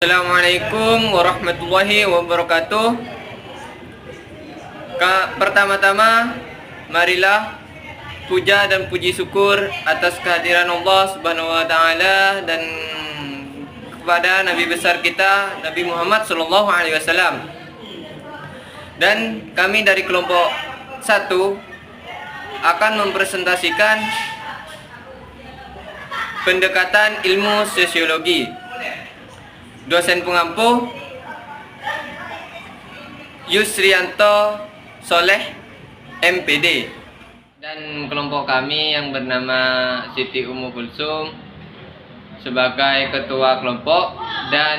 Assalamualaikum warahmatullahi wabarakatuh. Pertama-tama, marilah puja dan puji syukur atas kehadiran Allah Subhanahu wa taala dan kepada Nabi besar kita Nabi Muhammad sallallahu alaihi wasallam. Dan kami dari kelompok 1 akan mempresentasikan pendekatan ilmu sosiologi. Dosen pengampu Yusrianto Soleh MPD, dan kelompok kami yang bernama Siti Ummu Kulsum sebagai ketua kelompok, dan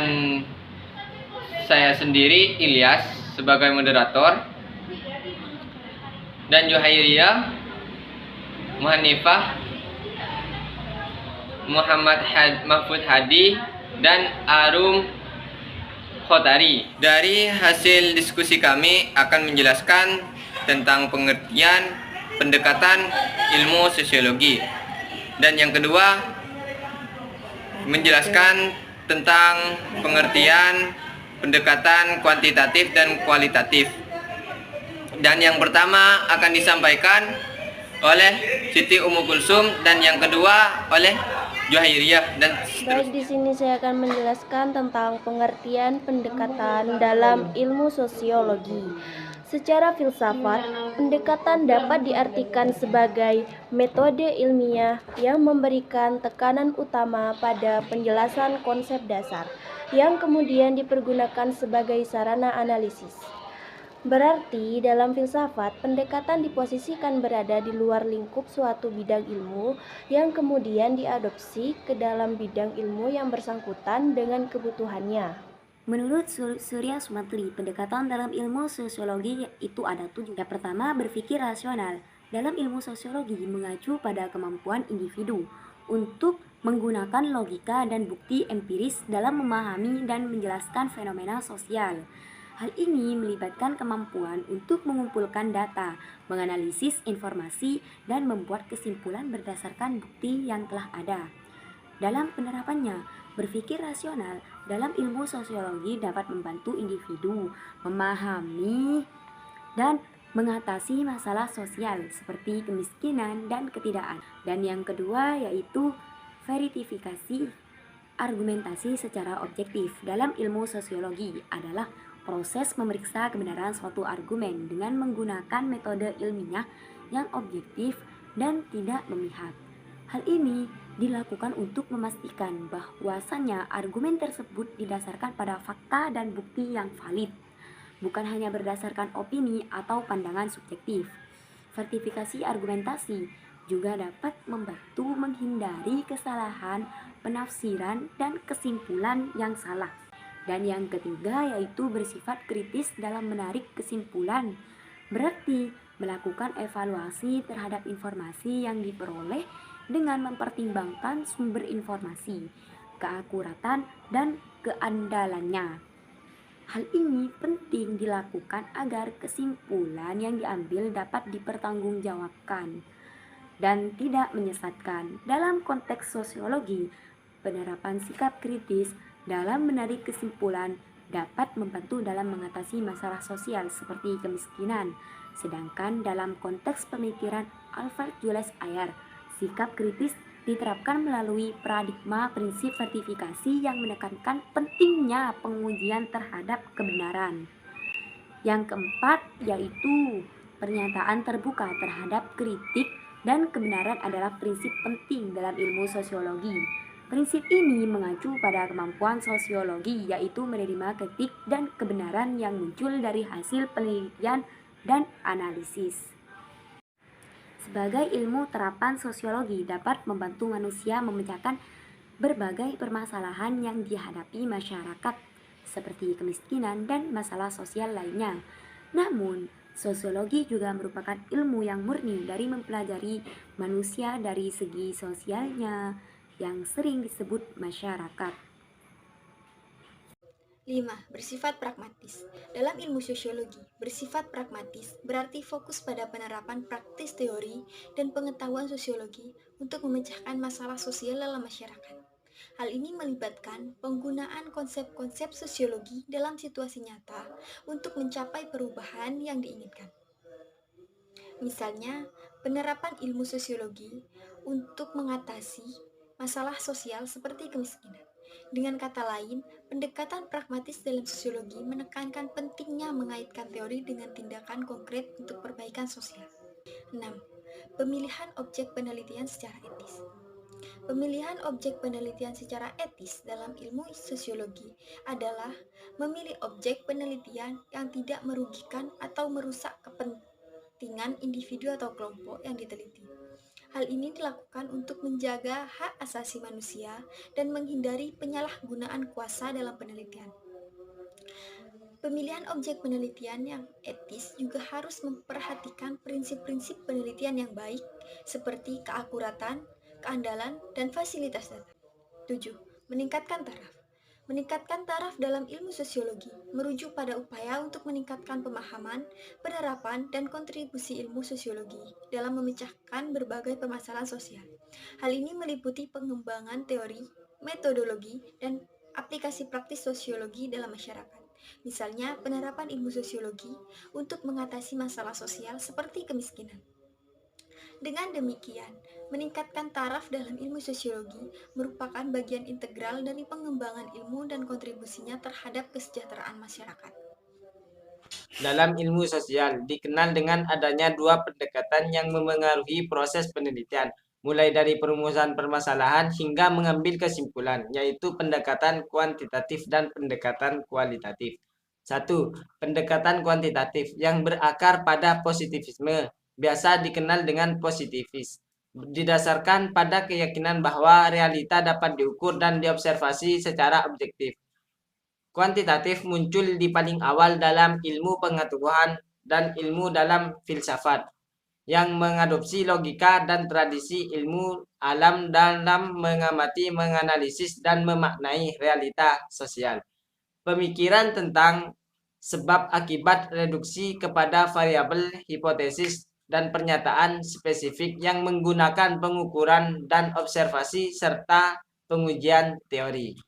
saya sendiri Ilyas sebagai moderator, dan Juhairiyah, Muhanifah, Mahfud Hadi, dan Arum Khotari. Dari hasil diskusi kami akan menjelaskan tentang pengertian pendekatan ilmu sosiologi, dan yang kedua menjelaskan tentang pengertian pendekatan kuantitatif dan kualitatif, dan yang pertama akan disampaikan oleh Siti Ummu Kulsum dan yang kedua oleh Juhairiyah dan Baik, di sini saya akan menjelaskan tentang pengertian pendekatan dalam ilmu sosiologi. Secara filsafat, pendekatan dapat diartikan sebagai metode ilmiah yang memberikan tekanan utama pada penjelasan konsep dasar, yang kemudian dipergunakan sebagai sarana analisis. Berarti dalam filsafat, pendekatan diposisikan berada di luar lingkup suatu bidang ilmu yang kemudian diadopsi ke dalam bidang ilmu yang bersangkutan dengan kebutuhannya. Menurut Surya Sumantri, pendekatan dalam ilmu sosiologi itu ada 7. Yang pertama, berpikir rasional. Dalam ilmu sosiologi mengacu pada kemampuan individu untuk menggunakan logika dan bukti empiris dalam memahami dan menjelaskan fenomena sosial. Hal ini melibatkan kemampuan untuk mengumpulkan data, menganalisis informasi, dan membuat kesimpulan berdasarkan bukti yang telah ada. Dalam penerapannya, berpikir rasional dalam ilmu sosiologi dapat membantu individu memahami dan mengatasi masalah sosial seperti kemiskinan dan ketidakadilan. Dan yang kedua yaitu verifikasi argumentasi secara objektif. Dalam ilmu sosiologi adalah proses memeriksa kebenaran suatu argumen dengan menggunakan metode ilmiah yang objektif dan tidak memihak. Hal ini dilakukan untuk memastikan bahwasannya argumen tersebut didasarkan pada fakta dan bukti yang valid, bukan hanya berdasarkan opini atau pandangan subjektif. Verifikasi argumentasi juga dapat membantu menghindari kesalahan penafsiran dan kesimpulan yang salah. Dan yang ketiga yaitu bersifat kritis dalam menarik kesimpulan, berarti melakukan evaluasi terhadap informasi yang diperoleh dengan mempertimbangkan sumber informasi, keakuratan, dan keandalannya. Hal ini penting dilakukan agar kesimpulan yang diambil dapat dipertanggungjawabkan dan tidak menyesatkan. Dalam konteks sosiologi, penerapan sikap kritis dalam menarik kesimpulan dapat membantu dalam mengatasi masalah sosial seperti kemiskinan. Sedangkan dalam konteks pemikiran Alfred Julius Ayer, sikap kritis diterapkan melalui paradigma prinsip verifikasi yang menekankan pentingnya pengujian terhadap kebenaran. Yang keempat yaitu pernyataan terbuka terhadap kritik dan kebenaran adalah prinsip penting dalam ilmu sosiologi. Prinsip ini mengacu pada kemampuan sosiologi, yaitu menerima kritik dan kebenaran yang muncul dari hasil penelitian dan analisis. Sebagai ilmu terapan sosiologi dapat membantu manusia memecahkan berbagai permasalahan yang dihadapi masyarakat, seperti kemiskinan dan masalah sosial lainnya. Namun, sosiologi juga merupakan ilmu yang murni dari mempelajari manusia dari segi sosialnya, yang sering disebut masyarakat. 5. Bersifat pragmatis. Dalam ilmu sosiologi, bersifat pragmatis berarti fokus pada penerapan praktis teori dan pengetahuan sosiologi untuk memecahkan masalah sosial dalam masyarakat. Hal ini melibatkan penggunaan konsep-konsep sosiologi dalam situasi nyata untuk mencapai perubahan yang diinginkan. Misalnya, penerapan ilmu sosiologi untuk mengatasi masalah sosial seperti kemiskinan. Dengan kata lain, pendekatan pragmatis dalam sosiologi menekankan pentingnya mengaitkan teori dengan tindakan konkret untuk perbaikan sosial. 6. Pemilihan objek penelitian secara etis. Pemilihan objek penelitian secara etis dalam ilmu sosiologi adalah memilih objek penelitian yang tidak merugikan atau merusak kepentingan individu atau kelompok yang diteliti. Hal ini dilakukan untuk menjaga hak asasi manusia dan menghindari penyalahgunaan kuasa dalam penelitian. Pemilihan objek penelitian yang etis juga harus memperhatikan prinsip-prinsip penelitian yang baik seperti keakuratan, keandalan, dan fasilitas data. 7. Meningkatkan taraf. Meningkatkan taraf dalam ilmu sosiologi merujuk pada upaya untuk meningkatkan pemahaman, penerapan, dan kontribusi ilmu sosiologi dalam memecahkan berbagai permasalahan sosial. Hal ini meliputi pengembangan teori, metodologi, dan aplikasi praktis sosiologi dalam masyarakat. Misalnya, penerapan ilmu sosiologi untuk mengatasi masalah sosial seperti kemiskinan. Dengan demikian, meningkatkan taraf dalam ilmu sosiologi merupakan bagian integral dari pengembangan ilmu dan kontribusinya terhadap kesejahteraan masyarakat. Dalam ilmu sosial, dikenal dengan adanya dua pendekatan yang memengaruhi proses penelitian, mulai dari perumusan permasalahan hingga mengambil kesimpulan, yaitu pendekatan kuantitatif dan pendekatan kualitatif. 1. Pendekatan kuantitatif yang berakar pada positivisme, biasa dikenal dengan positivis, didasarkan pada keyakinan bahwa realita dapat diukur dan diobservasi secara objektif. Kuantitatif muncul di paling awal dalam ilmu pengetahuan dan ilmu dalam filsafat, yang mengadopsi logika dan tradisi ilmu alam dalam mengamati, menganalisis, dan memaknai realita sosial. Pemikiran tentang sebab akibat reduksi kepada variabel, hipotesis, dan pernyataan spesifik yang menggunakan pengukuran dan observasi serta pengujian teori.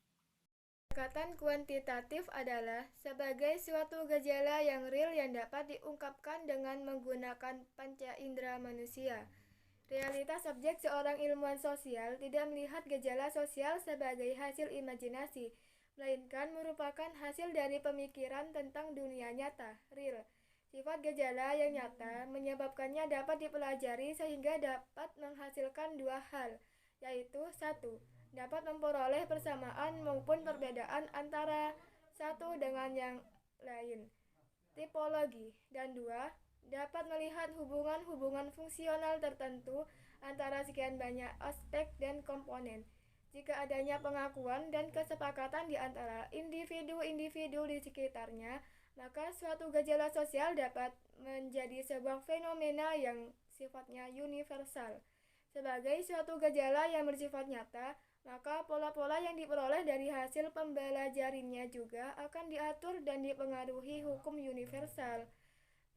Pendekatan kuantitatif adalah sebagai suatu gejala yang real yang dapat diungkapkan dengan menggunakan panca indera manusia. Realitas subjek seorang ilmuwan sosial tidak melihat gejala sosial sebagai hasil imajinasi, melainkan merupakan hasil dari pemikiran tentang dunia nyata, real. Sifat gejala yang nyata menyebabkannya dapat dipelajari sehingga dapat menghasilkan dua hal, yaitu 1. Dapat memperoleh persamaan maupun perbedaan antara satu dengan yang lain, tipologi, dan 2. Dapat melihat hubungan-hubungan fungsional tertentu antara sekian banyak aspek dan komponen. Jika adanya pengakuan dan kesepakatan di antara individu-individu di sekitarnya, maka suatu gejala sosial dapat menjadi sebuah fenomena yang sifatnya universal. Sebagai suatu gejala yang bersifat nyata, maka pola-pola yang diperoleh dari hasil pembelajarannya juga akan diatur dan dipengaruhi hukum universal.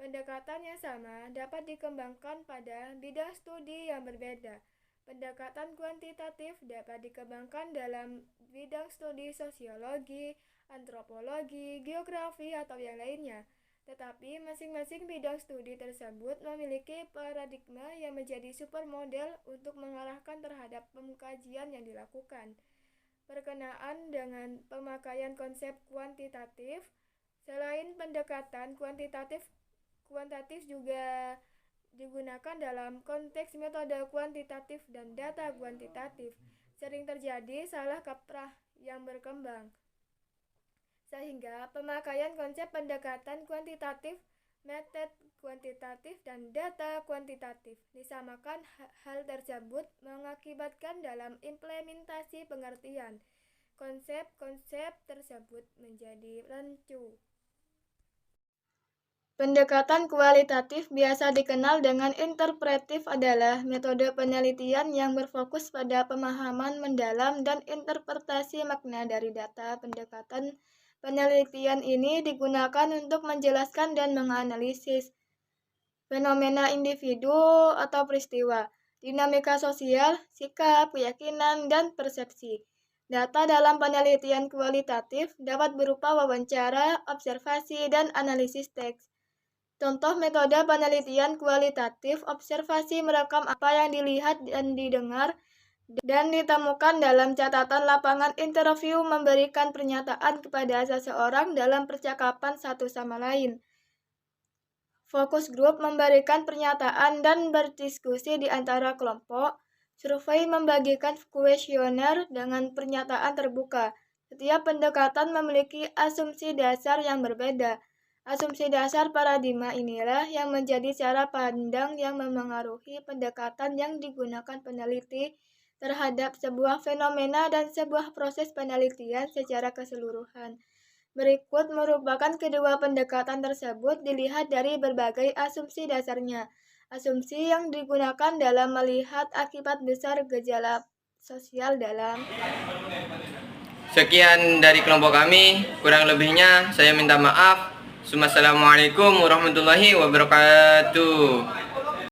Pendekatan yang sama dapat dikembangkan pada bidang studi yang berbeda. Pendekatan kuantitatif dapat dikembangkan dalam bidang studi sosiologi, antropologi, geografi, atau yang lainnya. Tetapi masing-masing bidang studi tersebut memiliki paradigma yang menjadi supermodel untuk mengarahkan terhadap pengkajian yang dilakukan. Berkenaan dengan pemakaian konsep kuantitatif, selain pendekatan kuantitatif juga digunakan dalam konteks metode kuantitatif dan data kuantitatif. Sering terjadi salah kaprah yang berkembang, sehingga pemakaian konsep pendekatan kuantitatif, metode kuantitatif, dan data kuantitatif disamakan. Hal tersebut mengakibatkan dalam implementasi pengertian konsep-konsep tersebut menjadi rancu. Pendekatan kualitatif biasa dikenal dengan interpretif adalah metode penelitian yang berfokus pada pemahaman mendalam dan interpretasi makna dari data. Pendekatan penelitian ini digunakan untuk menjelaskan dan menganalisis fenomena individu atau peristiwa, dinamika sosial, sikap, keyakinan, dan persepsi. Data dalam penelitian kualitatif dapat berupa wawancara, observasi, dan analisis teks. Contoh metode penelitian kualitatif: observasi merekam apa yang dilihat dan didengar dan ditemukan dalam catatan lapangan. Interview memberikan pernyataan kepada seseorang dalam percakapan satu sama lain. Fokus grup memberikan pernyataan dan berdiskusi di antara kelompok. Survei membagikan kuesioner dengan pernyataan terbuka. Setiap pendekatan memiliki asumsi dasar yang berbeda. Asumsi dasar paradigma inilah yang menjadi cara pandang yang memengaruhi pendekatan yang digunakan peneliti terhadap sebuah fenomena dan sebuah proses penelitian secara keseluruhan. Berikut merupakan kedua pendekatan tersebut dilihat dari berbagai asumsi dasarnya. Asumsi yang digunakan dalam melihat akibat besar gejala sosial dalam. Sekian dari kelompok kami, kurang lebihnya saya minta maaf. Assalamualaikum warahmatullahi wabarakatuh.